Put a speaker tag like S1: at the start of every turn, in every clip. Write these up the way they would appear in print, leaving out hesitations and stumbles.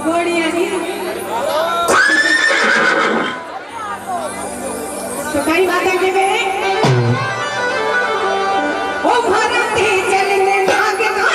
S1: बढ़िया जी। तो कई बातें के वे ओ भारती चलने भाग गाना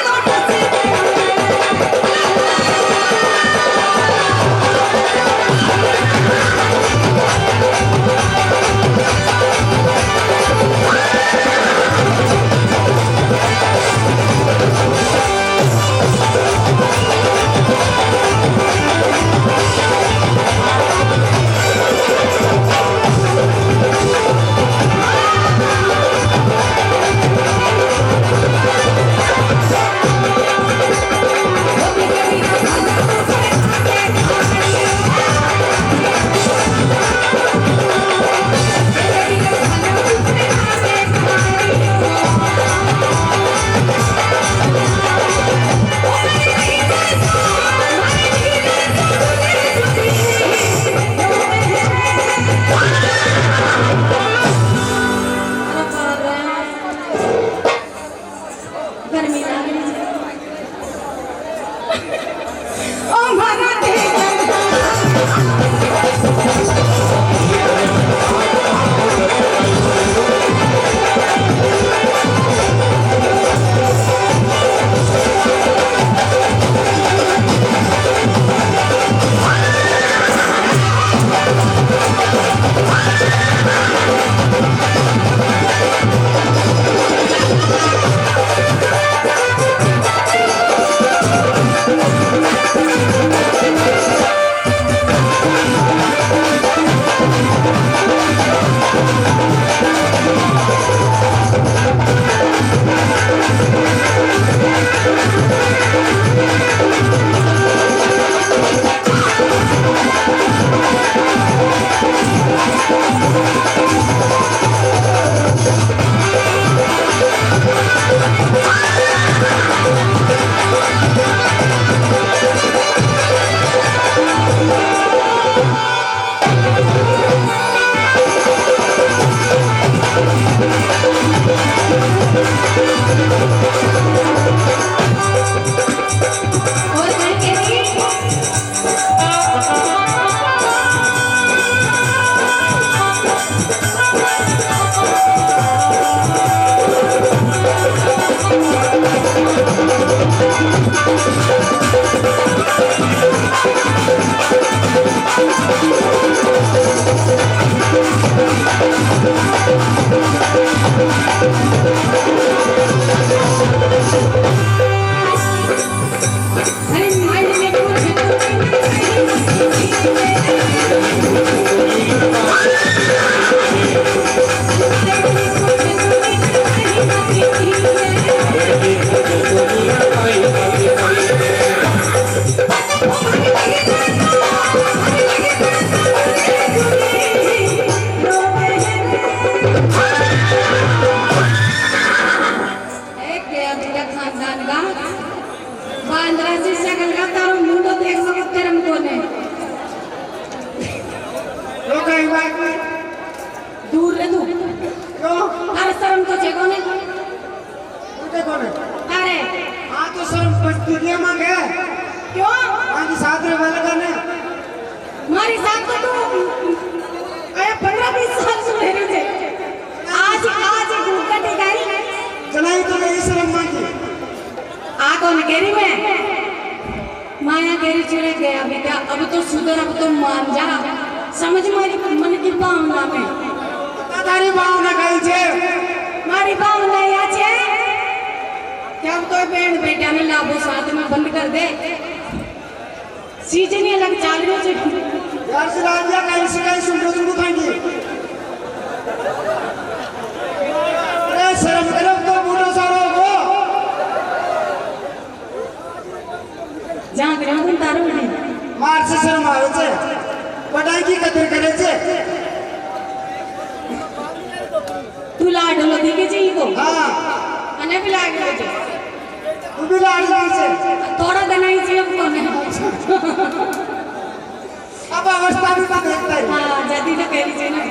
S1: दूर रह तू क्यों अरे शर्म तो छे कोने उठे कोने अरे हां तो शर्म दुनिया में है क्यों आज साथ रे वाला करने मारी साथ तो तू अरे 15-20 साल से रह रही है आज गुड़का टिकाई चलाई तो नहीं शर्म मांगी आ कौन गेरी में माया गेरी चले गया बेटा अब तो सुधर अब तो मान जा समझ मारी मन की भावना में तारी भावना कही छे मारी भावना या छे क्या तो बैंड बेटा ने लाभो साथ में बंद कर दे सीजन अलग चाल रही छे यार सिलांजा कहीं से कहीं सुन लो तुमको खाएंगे अरे शर्म करो तो बूढ़ो सारो हो जहां ग्राम तारो नहीं मार से शर्म आवे छे पढ़ाई की कदर करे छे तू लाडलो देखे छे ईको हां अने भी लाडलो छे तू भी लाडलो छे थोड़ा गनाई छे अब कोने अब अवस्था भी तो देखता है हां जदी तो कह लीजिए ना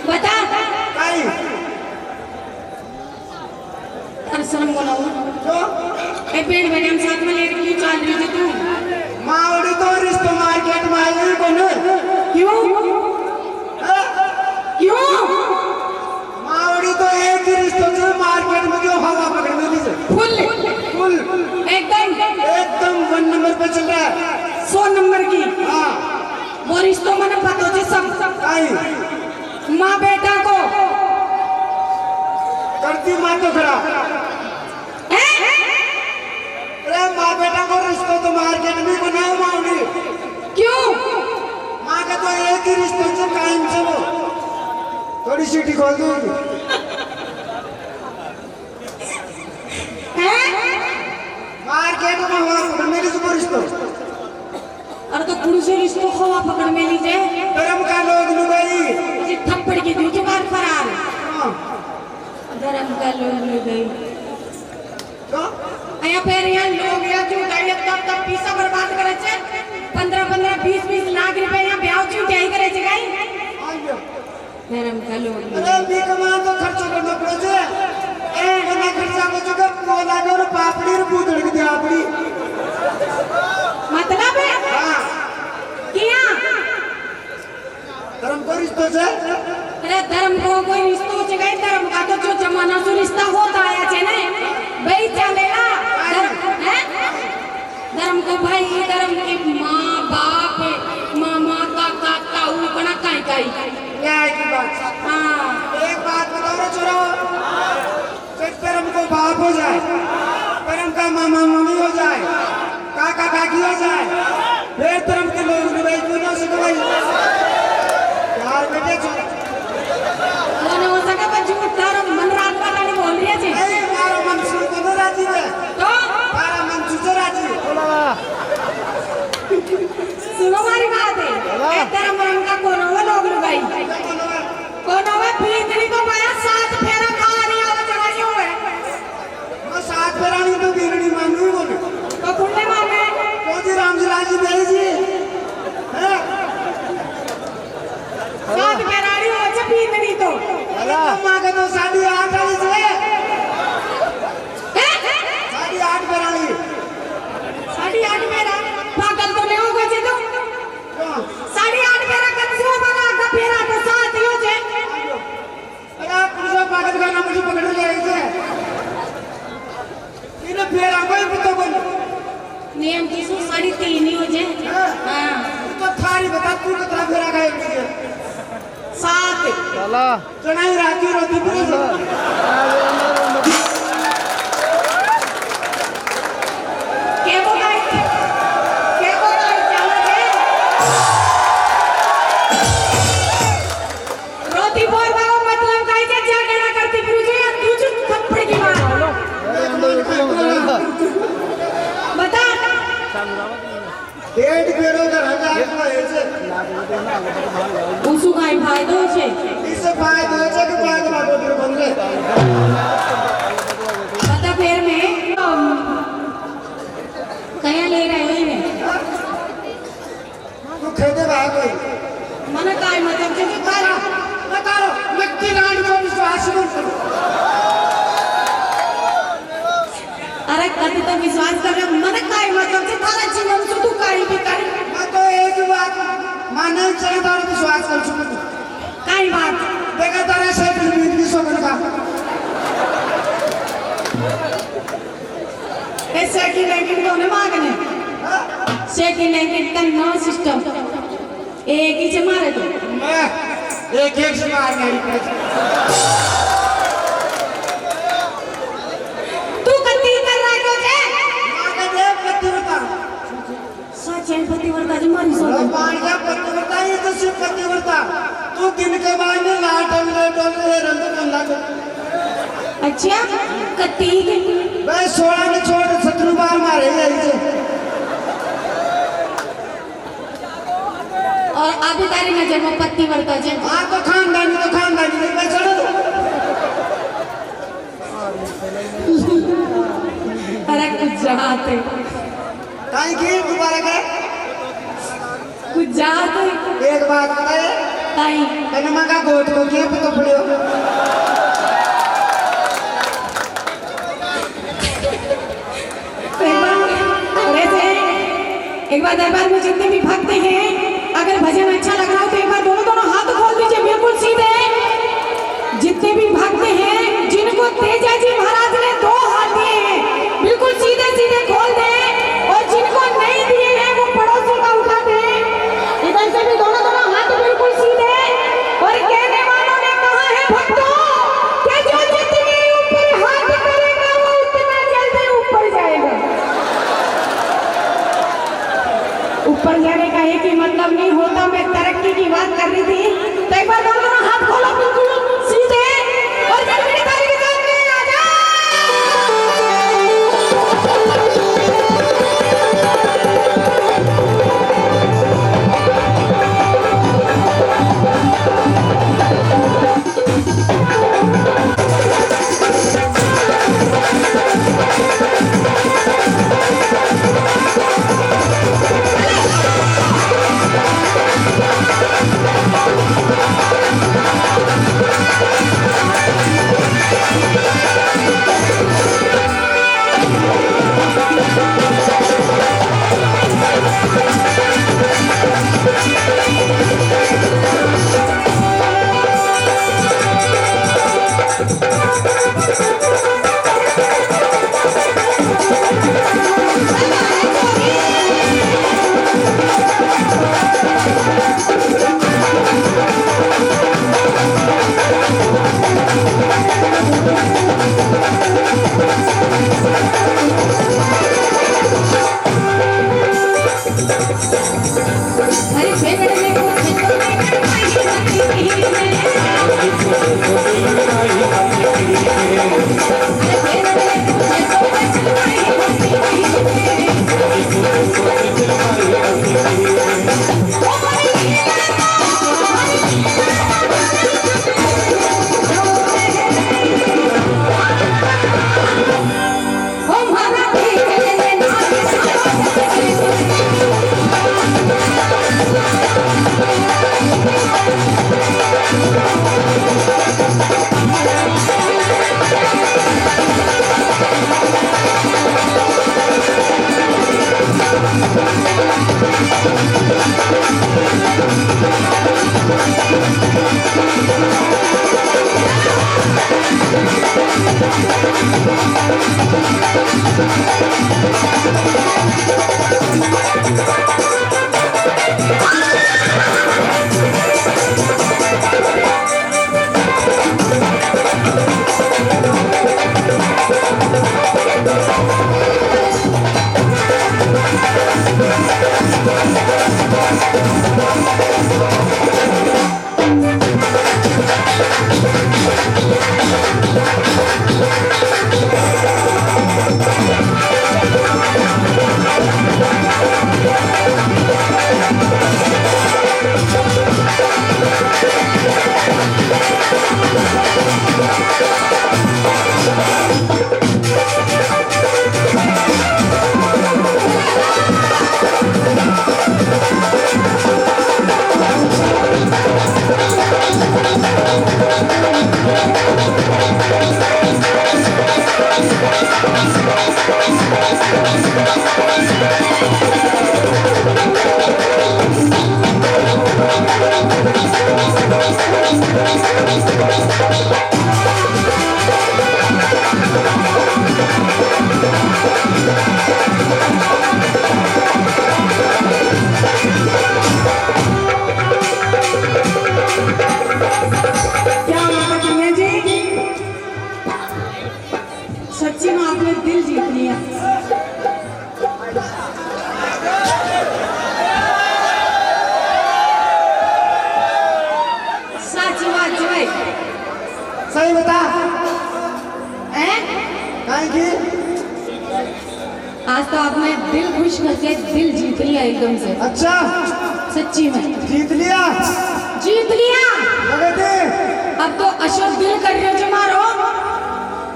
S1: बता काई कर शर्म बोलाओ तो ए पेड़ बेटे हम साथ में लेके क्यों चल रही थी तू मावड़ी तो
S2: नंबर पे चल रहा है?
S1: 100 नंबर की।
S2: हाँ
S1: वो रिश्तों में पता हो सब
S2: आई
S1: माँ बेटा को
S2: करती माँ तो खड़ा। अरे माँ बेटा को रिश्तों तो मार्केट में बनाओ माऊंगी।
S1: क्यों?
S2: माँ का तो एक ही रिश्ते से कायम से वो थोड़ी सीटी खोल दूंगी। मार्केट में हुआ पकड़ मेरी सुपर रिश्तों।
S1: अरे तो पुरुष रिश्तों हवा पकड़ में लीजिए।
S2: धर्म का लोग लुगाई
S1: जी थप्पड़ की दूसरी बार फरार। धर्म का लोग ले गई।
S2: तो
S1: अया फिर यहाँ लोग या जो गाइड तब पैसा बर्बाद करे छे 15-15 20-20 लाख रुपए यहाँ ब्याह क्यों क्या ही करे छे गाई? धर्म का लोग।
S2: अरे भी कमा तो खर्च करना पड़े छे। ए मना खर्चा को जो को लागे और पापड़ी और पूतड़ की दियापड़ी।
S1: मतलब है?
S2: हाँ
S1: किया?
S2: धर्म को रिश्तों से
S1: अरे धर्म को कोई रिश्तों से गई धर्म का तो जो जमाना से रिश्ता होता आया छे ने भाई चलेगा। धर्म को भाई धर्म की माँ बाप मामा काका ताऊ कना काई काई
S2: न्याय की बात।
S1: हाँ
S2: एक बात बताओ ना छोरो, जब धर्म को बाप हो जाए, धर्म का मामा मम्मी हो जाए, काका काकी हो जाए, फिर धर्म के लोग भाई क्यों ना सिखवाई यार बेटे छोरो।
S1: दोनों हो सका पर झूठ धर्म मन रात वाला नहीं बोल रही है जी।
S2: अरे मारो मन सुन को तो राजी है,
S1: तो
S2: मारा मन सुन राजी है।
S1: सुनो हमारी बात है। एक धर्म रंग का कौन हो लोग लुगाई कौन हो पीतरी को पाया 7 फेरा खा रही है चढ़ाई हुए
S2: वो 7 फेरानी तो गिरनी मांगी बोले
S1: तो पुण्य मांगे
S2: मोदी राम जी राजी भाई जी हैं
S1: 7 फेरानी हो जा पीतरी तो
S2: माँ का तो 8.5 वाली से 8.5 फेरानी
S1: 8.5 फेरा पागल तो नहीं होगा जी तो 8.5 फेरा कंसो बना का फेरा तो 7 ही हो जाए।
S2: अरे पुलिस पागल का नाम मुझे पकड़ ले आई थे इन्हें फेरा कोई पता बोल
S1: नियम की सु 3.5 ही हो जाए। हाँ
S2: तो थारी बता तू कितना फेरा खाए मुझे
S1: 7
S3: चला
S2: चढ़ाई राती रोती पुलिस डेढ़ पेड़ों का राजा आपको ऐसे
S1: उसु काई फायदो छे
S2: इससे फायदा हो जाए कि फायदा बाबू तेरे बंदे
S1: पता फेर में कया ले रहे हो इन्हें
S2: तू खेदे भाई कोई
S1: मन काय मतलब जे
S2: तारा बताओ नक्की रानी को विश्वास करो।
S1: अरे कति तो विश्वास कर रहे मन काय मतलब जे तारा जीवन से तू काय भी कर
S2: मैं तो एक ही बात माने चाहिए तारा विश्वास कर चुका
S1: काय बात
S2: देखा तारा से भी सोकर का
S1: ऐसे की लेकिन तो ने मांगने सेकंड हैंड का नया सिस्टम एक ही से मारे तो
S2: मैं एक से मार नहीं
S1: तू कति कर रहा है जे
S2: मां दे पतिव्रता
S1: सच है पतिव्रता जी मारी सो
S2: भगवान का पतिव्रता ये तो सिर्फ पतिव्रता तू दिन के बाद में लाटन ले डोले रंग कंधा
S1: अच्छा कति
S2: भाई 16 ने छोड़ 17 बार मारे ऐसे
S1: और अभी तारी नजर में पतिव्रता जे
S2: हां तो खानदानी मैं छोड़ दो
S1: अरे कुछ जात है
S2: काई की दोबारा के
S1: कुछ जात है
S2: एक बात बताए
S1: ताई
S2: मैंने मगा गोट को के पतो पड़ियो
S1: एक बार दरबार में जितने भी भक्त हैं अगर भजन अच्छा लग रहा हो तो एक बार दोनों हाथ खोल दीजिए बिल्कुल सीधे। जितने भी भक्त हैं जिनको तेजा जी महाराज ने 2 हाथ दिए हैं बिल्कुल सीधे सीधे खोल दें और जिनको नहीं ऊपर जाने का एक ही मतलब नहीं होता। मैं तरक्की की बात कर रही थी। तो एक बार दोनों हाथ खोलो बिल्कुल सीधे और गड़बड़ी ताली के साथ में आ जाओ। सच्ची में आपने दिल जीत लिया। सच बात भाई,
S2: सही बता
S1: हैं?
S2: काहे की
S1: आज तो आपने दिल खुश करके दिल जीत लिया एकदम से।
S2: अच्छा
S1: सच्ची में
S2: जीत लिया
S1: जीत लिया।
S2: लगे थे
S1: अब तो अशोक दिल कर रहे जो मारो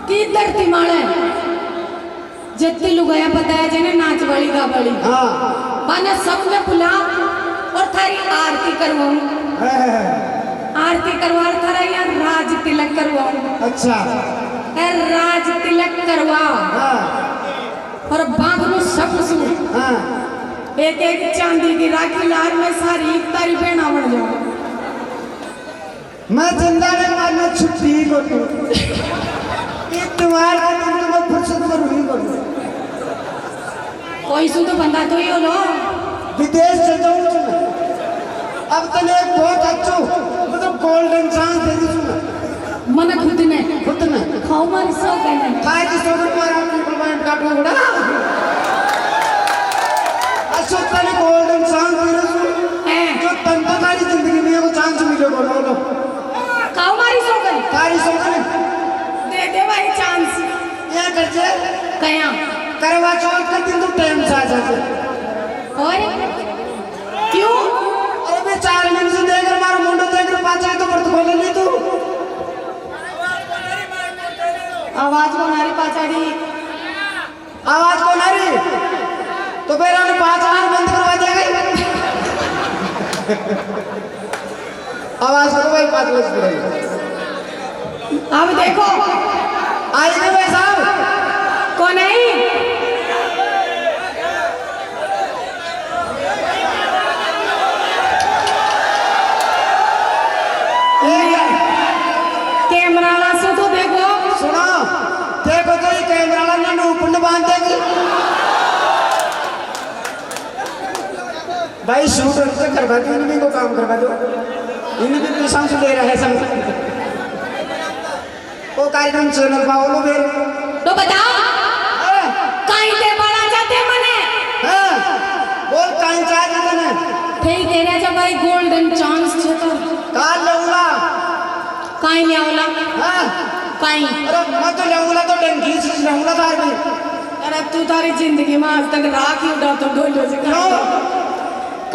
S1: की धरती माड़े जत्ती लुगाया पता है जिन्हें नाच बड़ी गा बड़ी
S2: हाँ
S1: माने सबने बुला और थारी आरती करवाऊं।
S2: है।
S1: आरती करवा थारा यहाँ राज तिलक करवाऊं।
S2: अच्छा
S1: है राज तिलक करवा
S2: हाँ
S1: और बांधनु सब सु
S2: हाँ
S1: एक एक चांदी की राखी लार में सारी तारी पहना बन जाऊं।
S2: मैं जिंदा ने मारना छुट्टी को तुम्हारे दिन तो मैं फुर्सत करूंगी करूँ
S1: कोई सु तो बंदा तो ही हो लो
S2: विदेश से जाऊँ मैं अब तक एक बहुत अच्छो मतलब गोल्डन चांस दे दी सुना
S1: मन खुद ने खाओ मारी सो कहने
S2: खाए की सोगर मारा ट्रिपल पॉइंट का टुकड़ा अच्छो तले गोल्डन चांस बारिश हो गई
S1: दे दे भाई चांस
S2: क्या कर जे
S1: कया
S2: करवा चौथ का दिन तो टाइम से आ जाते
S1: और क्यों
S2: अरे बे 4 मिनट से देख कर मारो मुंडो देख कर पाछे तो पर खोले नहीं तू
S1: आवाज को नारी पाचाड़ी
S2: आवाज को नारी तो फिर हमने 5 आवाज बंद करवा देगा आवाज को भाई 5 बज पड़ेगी
S1: अब देखो
S2: आइए भाई साहब
S1: कौन आई कैमरा ला से तो देखो
S2: सुनो देखो तो ये कैमरा ला ना ऊपर न बांध देगी भाई शूट से करवा दो इन्हीं को काम करवा दो इन्हीं भी पैसा से ले रहे हैं सब वो कार्यक्रम चैनल पाओ फिर
S1: तो बताओ कहीं ते बड़ा जाते मने
S2: बोल कहीं चाहे तने
S1: થઈ तेरे जब भाई गोल्डन चांस છે તો
S2: काल लऊला
S1: કાઈ ને આવલા
S2: हां
S1: કાઈ
S2: अरे मैं तो लऊला तो डंगी से लऊला तार में
S1: अरे तू तारी जिंदगी में आज तक राख ही उड़ा तो ढोलो से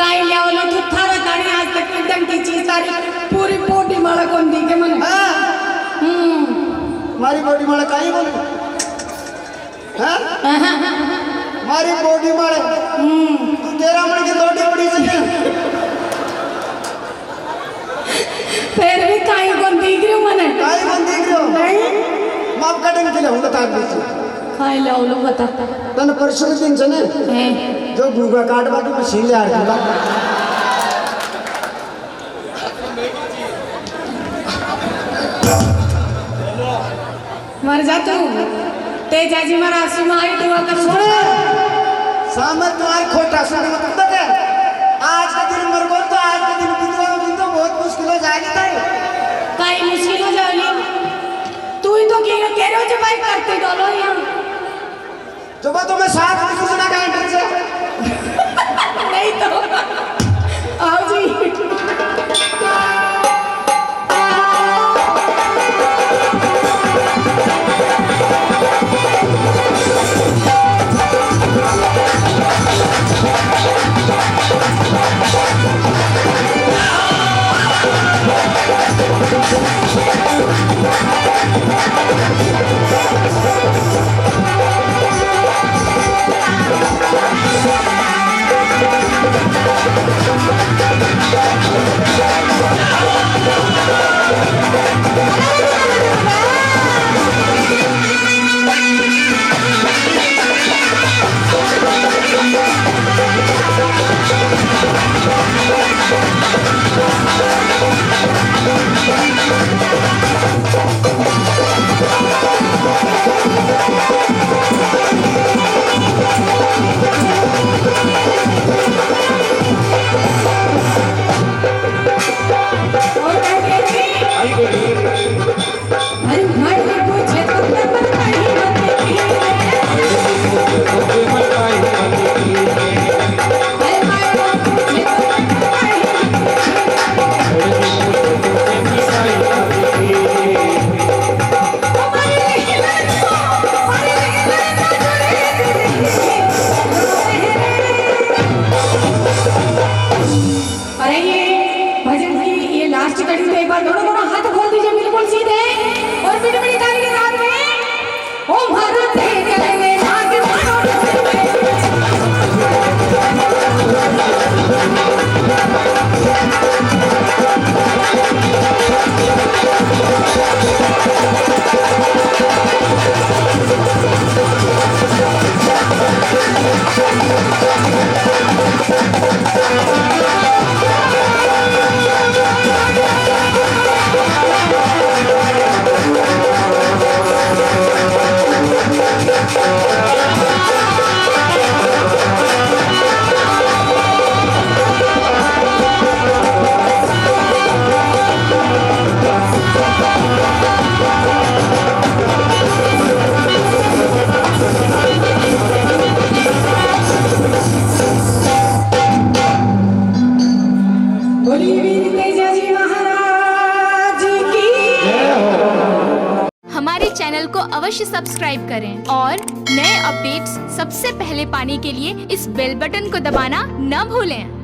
S1: काई ले आवलो तू थारा तारी आज तक एकदम की चीज तारी पूरी पोटी माला कोन दी के मने
S2: मारी बॉडी माला काई बोले हां मारी बॉडी माला तू तेरा मन की रोटी बड़ी से
S1: फिर भी काई कोन दिख रही मने
S2: काई बन देख रहे हो
S1: नहीं
S2: माप कटन के लिए होगा तार में
S1: काई ले आवलो बता
S2: तन परसों के दिन चने
S1: है
S2: जो गुगा काट बाकी मशीन ले आ रही
S1: मर जा तू तेजाजी महाराज सुमाई दुआ कर
S2: सुन सामत तुम्हारी खोटा सुन मतलब बता आज का दिन मर गो तो आज का दिन विधवा दिन तो बहुत मुश्किल हो जाएगी ताई
S1: काई मुश्किल हो जाएगी तू ही तो कह रहे हो जो भाई करते डोलो यहाँ
S2: जो बात तुम्हें साथ में सुना का एंट्रेंस है
S1: नहीं तो आओ जी
S3: हमारे चैनल को अवश्य सब्सक्राइब करें और नए अपडेट्स सबसे पहले पाने के लिए इस बेल बटन को दबाना न भूलें।